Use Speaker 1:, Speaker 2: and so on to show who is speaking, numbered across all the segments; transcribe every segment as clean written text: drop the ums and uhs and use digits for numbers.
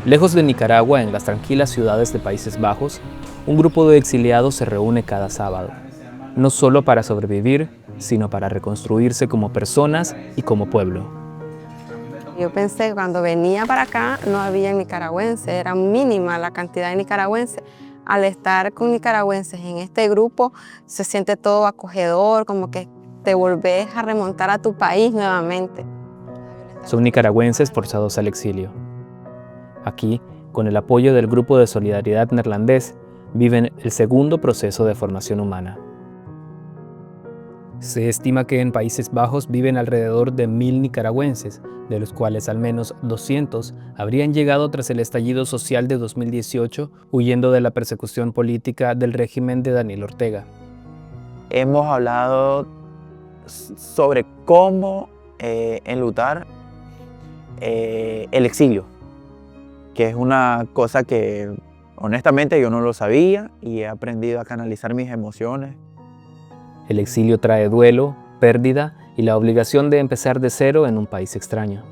Speaker 1: Lejos de Nicaragua, en las tranquilas ciudades de Países Bajos, un grupo de exiliados se reúne cada sábado, no solo para sobrevivir, sino para reconstruirse como personas y como pueblo.
Speaker 2: Yo pensé que cuando venía para acá no había nicaragüenses, era mínima la cantidad de nicaragüenses. Al estar con nicaragüenses en este grupo se siente todo acogedor, como que te volvés a remontar a tu país nuevamente.
Speaker 1: Son nicaragüenses forzados al exilio. Aquí, con el apoyo del Grupo de Solidaridad Neerlandés, viven el segundo proceso de formación humana. Se estima que en Países Bajos viven alrededor de 1000 nicaragüenses, de los cuales al menos 200 habrían llegado tras el estallido social de 2018, huyendo de la persecución política del régimen de Daniel Ortega.
Speaker 3: Hemos hablado sobre cómo enlutar el exilio, que es una cosa que honestamente yo no lo sabía y he aprendido a canalizar mis emociones.
Speaker 1: El exilio trae duelo, pérdida y la obligación de empezar de cero en un país extraño.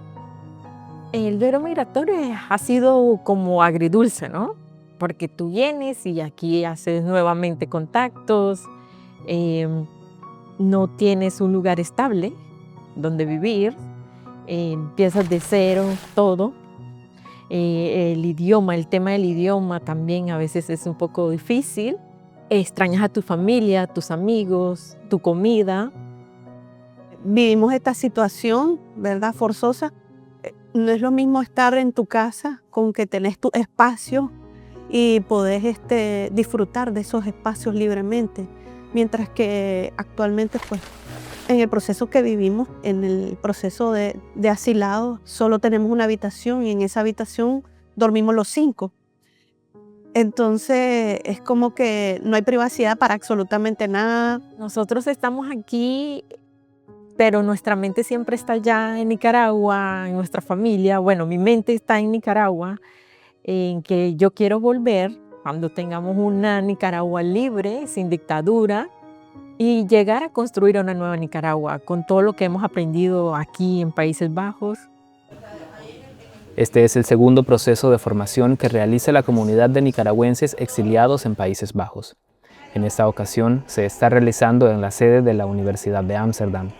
Speaker 4: El duelo migratorio ha sido como agridulce, ¿no? Porque tú vienes y aquí haces nuevamente contactos, no tienes un lugar estable donde vivir, empiezas de cero todo. El idioma, el tema del idioma también a veces es un poco difícil. Extrañas a tu familia, tus amigos, tu comida.
Speaker 5: Vivimos esta situación, ¿verdad?, forzosa. No es lo mismo estar en tu casa con que tenés tu espacio y podés disfrutar de esos espacios libremente. Mientras que actualmente, pues, en el proceso que vivimos, en el proceso de asilados, solo tenemos una habitación y en esa habitación dormimos los 5. Entonces es como que no hay privacidad para absolutamente nada.
Speaker 4: Nosotros estamos aquí, pero nuestra mente siempre está allá en Nicaragua, en nuestra familia. Bueno, mi mente está en Nicaragua, en que yo quiero volver cuando tengamos una Nicaragua libre, sin dictadura, y llegar a construir una nueva Nicaragua con todo lo que hemos aprendido aquí en Países Bajos.
Speaker 1: Este es el segundo proceso de formación que realiza la comunidad de nicaragüenses exiliados en Países Bajos. En esta ocasión se está realizando en la sede de la Universidad de Ámsterdam.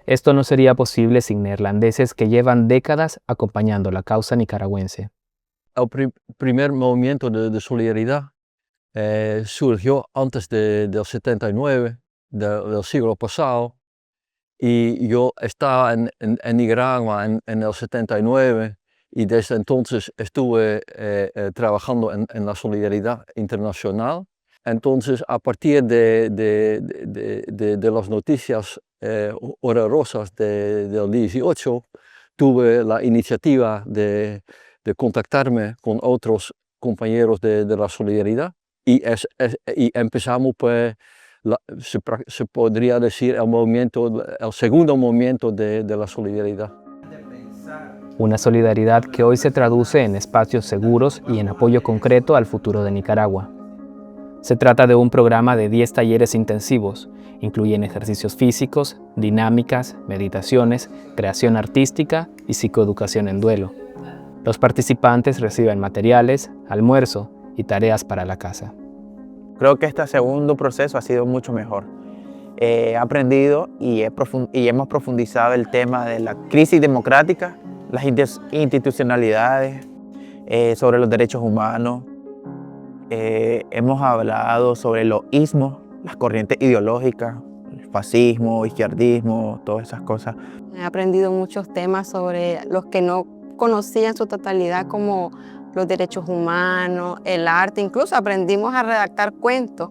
Speaker 1: Esto no sería posible sin neerlandeses que llevan décadas acompañando la causa nicaragüense.
Speaker 6: El primer movimiento de solidaridad surgió antes del 79, del siglo pasado. Y yo estaba en Nicaragua en el 79 y desde entonces estuve trabajando en la solidaridad internacional. Entonces, a partir de las noticias horrorosas del 18, tuve la iniciativa de contactarme con otros compañeros de la solidaridad y empezamos pues se podría decir el segundo movimiento de la solidaridad.
Speaker 1: Una solidaridad que hoy se traduce en espacios seguros y en apoyo concreto al futuro de Nicaragua. Se trata de un programa de 10 talleres intensivos. Incluyen ejercicios físicos, dinámicas, meditaciones, creación artística y psicoeducación en duelo. Los participantes reciben materiales, almuerzo y tareas para la casa.
Speaker 3: Creo que este segundo proceso ha sido mucho mejor. He aprendido y hemos profundizado el tema de la crisis democrática, las institucionalidades, sobre los derechos humanos. Hemos hablado sobre los ismos, las corrientes ideológicas, el fascismo, izquierdismo, todas esas cosas.
Speaker 2: He aprendido muchos temas sobre los que no conocía en su totalidad, como los derechos humanos, el arte. Incluso aprendimos a redactar cuentos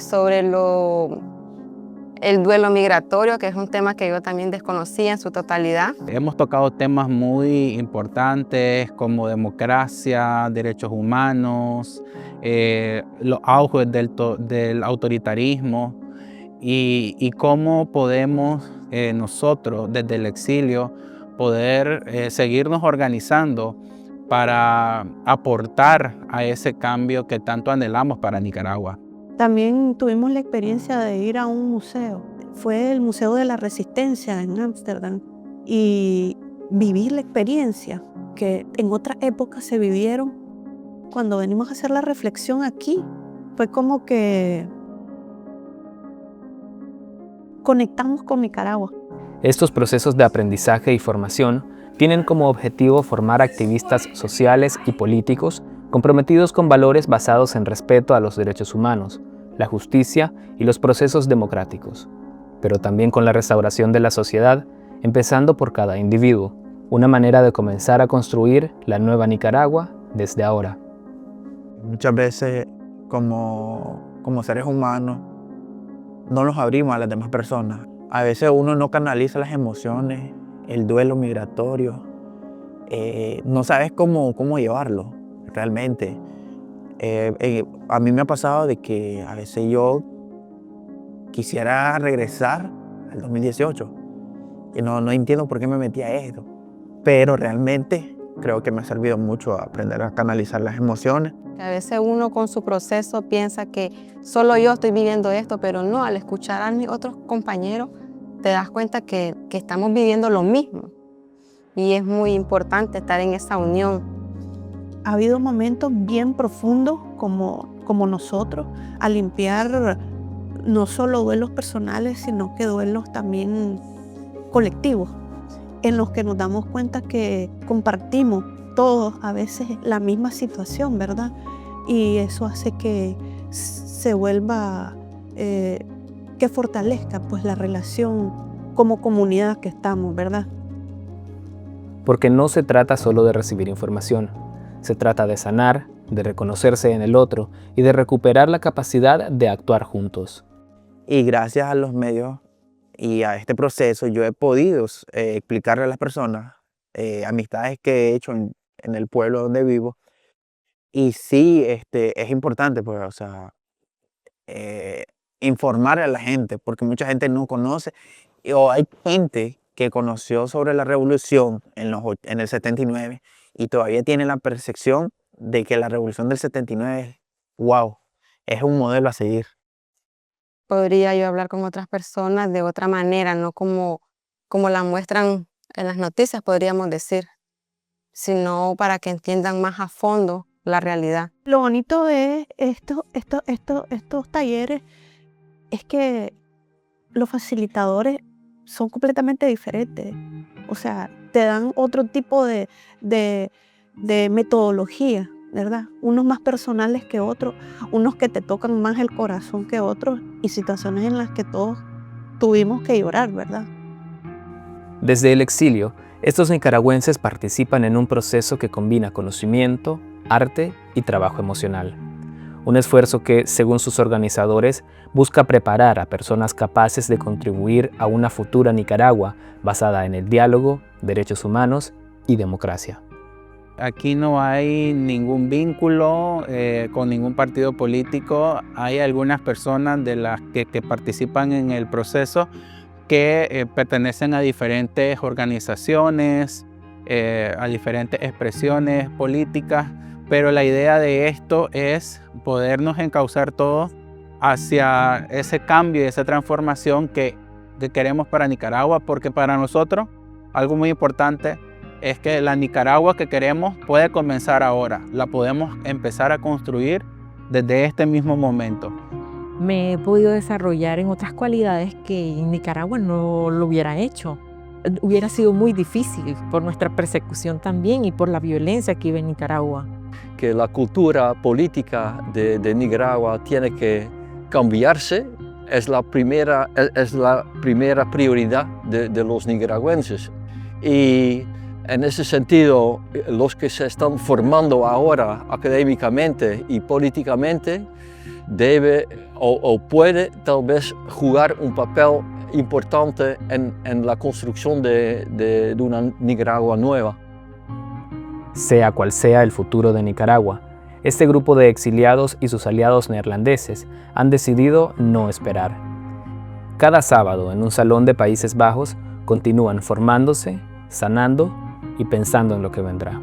Speaker 2: sobre el duelo migratorio, que es un tema que yo también desconocía en su totalidad.
Speaker 7: Hemos tocado temas muy importantes como democracia, derechos humanos, los auges del autoritarismo y cómo podemos nosotros desde el exilio poder seguirnos organizando para aportar a ese cambio que tanto anhelamos para Nicaragua.
Speaker 5: También tuvimos la experiencia de ir a un museo. Fue el Museo de la Resistencia en Ámsterdam y vivir la experiencia que en otras épocas se vivieron. Cuando venimos a hacer la reflexión aquí, fue como que conectamos con Nicaragua.
Speaker 1: Estos procesos de aprendizaje y formación tienen como objetivo formar activistas sociales y políticos comprometidos con valores basados en respeto a los derechos humanos, la justicia y los procesos democráticos, pero también con la restauración de la sociedad, empezando por cada individuo, una manera de comenzar a construir la nueva Nicaragua desde ahora.
Speaker 3: Muchas veces como seres humanos no nos abrimos a las demás personas. A veces uno no canaliza las emociones, el duelo migratorio, no sabes cómo llevarlo realmente. A mí me ha pasado de que a veces yo quisiera regresar al 2018 y no entiendo por qué me metí a esto, pero realmente creo que me ha servido mucho a aprender a canalizar las emociones.
Speaker 2: A veces uno con su proceso piensa que solo yo estoy viviendo esto, pero no, al escuchar a mis otros compañeros te das cuenta que estamos viviendo lo mismo y es muy importante estar en esa unión.
Speaker 5: Ha habido momentos bien profundos como nosotros a limpiar no solo duelos personales, sino que duelos también colectivos, en los que nos damos cuenta que compartimos todos a veces la misma situación, ¿verdad? Y eso hace que se vuelva, que fortalezca pues la relación como comunidad que estamos, ¿verdad?
Speaker 1: Porque no se trata solo de recibir información, se trata de sanar, de reconocerse en el otro y de recuperar la capacidad de actuar juntos.
Speaker 3: Y gracias a los medios y a este proceso yo he podido explicarle a las personas, amistades que he hecho en el pueblo donde vivo. Y sí, es importante, pues, o sea, informar a la gente, porque mucha gente no conoce, o hay gente que conoció sobre la revolución en el 79 y todavía tiene la percepción de que la revolución del 79, wow, es un modelo a seguir.
Speaker 2: Podría yo hablar con otras personas de otra manera, no como la muestran en las noticias, podríamos decir, sino para que entiendan más a fondo la realidad.
Speaker 5: Lo bonito de estos talleres es que los facilitadores son completamente diferentes. O sea, te dan otro tipo de metodología, ¿verdad? Unos más personales que otros, unos que te tocan más el corazón que otros y situaciones en las que todos tuvimos que llorar, ¿verdad?
Speaker 1: Desde el exilio, estos nicaragüenses participan en un proceso que combina conocimiento, arte y trabajo emocional. Un esfuerzo que, según sus organizadores, busca preparar a personas capaces de contribuir a una futura Nicaragua basada en el diálogo, derechos humanos y democracia.
Speaker 7: Aquí no hay ningún vínculo con ningún partido político. Hay algunas personas de las que participan en el proceso que pertenecen a diferentes organizaciones, a diferentes expresiones políticas, pero la idea de esto es podernos encauzar todos hacia ese cambio y esa transformación que queremos para Nicaragua, porque para nosotros algo muy importante es que la Nicaragua que queremos puede comenzar ahora, la podemos empezar a construir desde este mismo momento.
Speaker 4: Me he podido desarrollar en otras cualidades que en Nicaragua no lo hubiera hecho. Hubiera sido muy difícil por nuestra persecución también y por la violencia que vive en Nicaragua.
Speaker 6: Que la cultura política de Nicaragua tiene que cambiarse es la primera prioridad de los nicaragüenses. Y en ese sentido, los que se están formando ahora académicamente y políticamente debe o puede tal vez jugar un papel importante en la construcción de una Nicaragua nueva.
Speaker 1: Sea cual sea el futuro de Nicaragua, este grupo de exiliados y sus aliados neerlandeses han decidido no esperar. Cada sábado en un salón de Países Bajos continúan formándose, sanando y pensando en lo que vendrá.